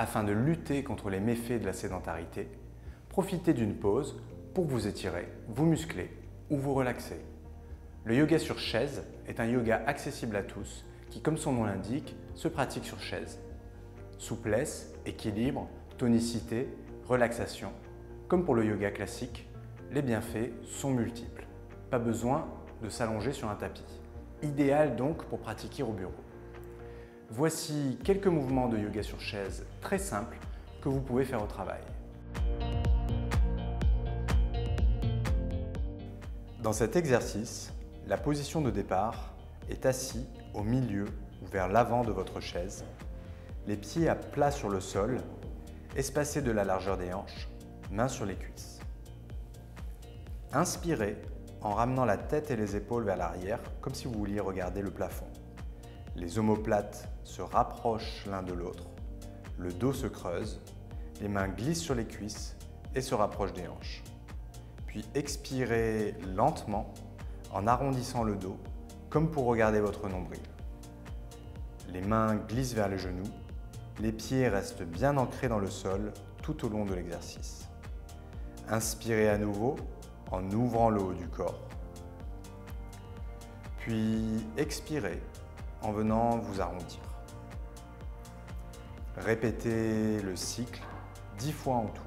Afin de lutter contre les méfaits de la sédentarité, profitez d'une pause pour vous étirer, vous muscler ou vous relaxer. Le yoga sur chaise est un yoga accessible à tous qui, comme son nom l'indique, se pratique sur chaise. Souplesse, équilibre, tonicité, relaxation. Comme pour le yoga classique, les bienfaits sont multiples. Pas besoin de s'allonger sur un tapis. Idéal donc pour pratiquer au bureau. Voici quelques mouvements de yoga sur chaise très simples que vous pouvez faire au travail. Dans cet exercice, la position de départ est assis au milieu ou vers l'avant de votre chaise, les pieds à plat sur le sol, espacés de la largeur des hanches, mains sur les cuisses. Inspirez en ramenant la tête et les épaules vers l'arrière, comme si vous vouliez regarder le plafond. Les omoplates se rapprochent l'un de l'autre, le dos se creuse, les mains glissent sur les cuisses et se rapprochent des hanches. Puis expirez lentement en arrondissant le dos, comme pour regarder votre nombril. Les mains glissent vers les genoux, les pieds restent bien ancrés dans le sol tout au long de l'exercice. Inspirez à nouveau en ouvrant le haut du corps. Puis expirez en venant vous arrondir. Répétez le cycle 10 fois en tout.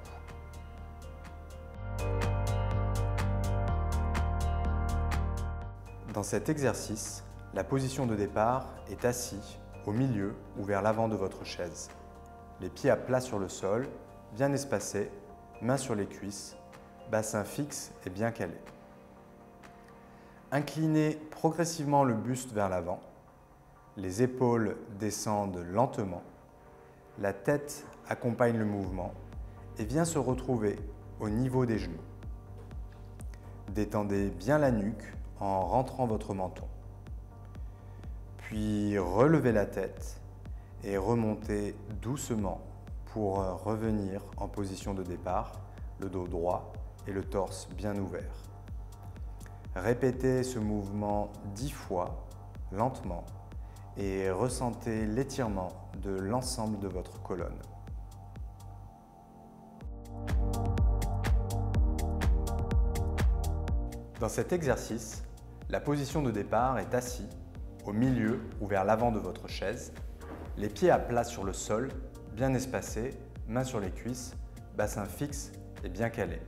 Dans cet exercice, la position de départ est assis au milieu ou vers l'avant de votre chaise. Les pieds à plat sur le sol, bien espacés, mains sur les cuisses, bassin fixe et bien calé. Inclinez progressivement le buste vers l'avant. Les épaules descendent lentement. La tête accompagne le mouvement et vient se retrouver au niveau des genoux. Détendez bien la nuque en rentrant votre menton. Puis relevez la tête et remontez doucement pour revenir en position de départ, le dos droit et le torse bien ouvert. Répétez ce mouvement 10 fois, lentement, et ressentez l'étirement de l'ensemble de votre colonne. Dans cet exercice, la position de départ est assis au milieu ou vers l'avant de votre chaise, les pieds à plat sur le sol, bien espacés, mains sur les cuisses, bassin fixe et bien calé.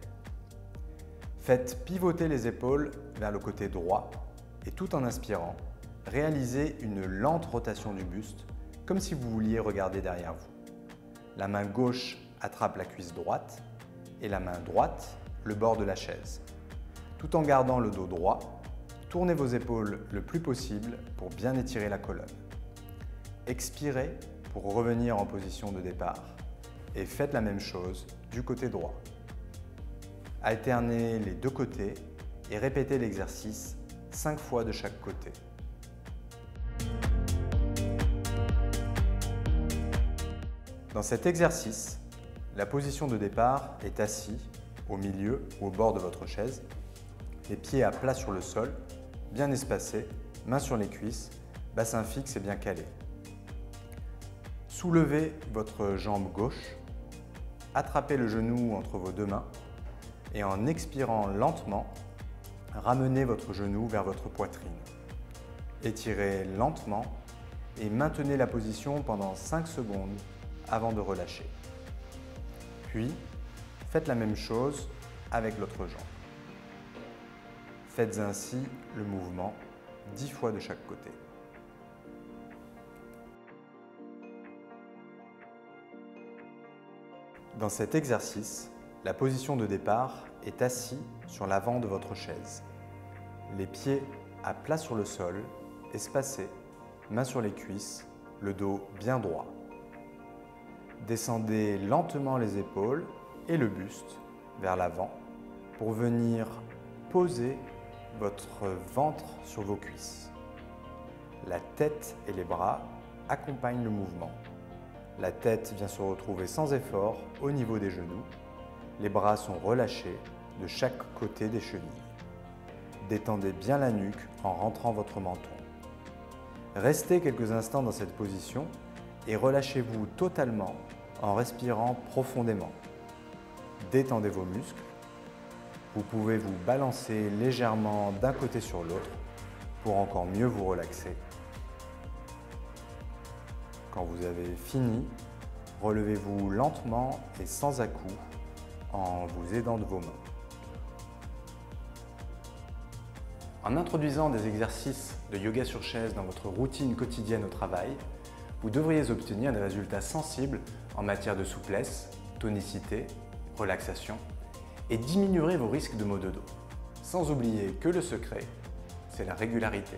Faites pivoter les épaules vers le côté droit et tout en inspirant, réalisez une lente rotation du buste comme si vous vouliez regarder derrière vous. La main gauche attrape la cuisse droite et la main droite le bord de la chaise. Tout en gardant le dos droit, tournez vos épaules le plus possible pour bien étirer la colonne. Expirez pour revenir en position de départ et faites la même chose du côté droit. Alternez les deux côtés et répétez l'exercice 5 fois de chaque côté. Dans cet exercice, la position de départ est assis au milieu ou au bord de votre chaise, les pieds à plat sur le sol, bien espacés, mains sur les cuisses, bassin fixe et bien calé. Soulevez votre jambe gauche, attrapez le genou entre vos deux mains et en expirant lentement, ramenez votre genou vers votre poitrine. Étirez lentement et maintenez la position pendant 5 secondes avant de relâcher. Puis, faites la même chose avec l'autre jambe. Faites ainsi le mouvement 10 fois de chaque côté. Dans cet exercice, la position de départ est assis sur l'avant de votre chaise. Les pieds à plat sur le sol, espacés, mains sur les cuisses, le dos bien droit. Descendez lentement les épaules et le buste vers l'avant pour venir poser votre ventre sur vos cuisses. La tête et les bras accompagnent le mouvement. La tête vient se retrouver sans effort au niveau des genoux. Les bras sont relâchés de chaque côté des chevilles. Détendez bien la nuque en rentrant votre menton. Restez quelques instants dans cette position et relâchez-vous totalement en respirant profondément. Détendez vos muscles. Vous pouvez vous balancer légèrement d'un côté sur l'autre pour encore mieux vous relaxer. Quand vous avez fini, relevez-vous lentement et sans à-coups en vous aidant de vos mains. En introduisant des exercices de yoga sur chaise dans votre routine quotidienne au travail, vous devriez obtenir des résultats sensibles en matière de souplesse, tonicité, relaxation et diminuerez vos risques de maux de dos. Sans oublier que le secret, c'est la régularité.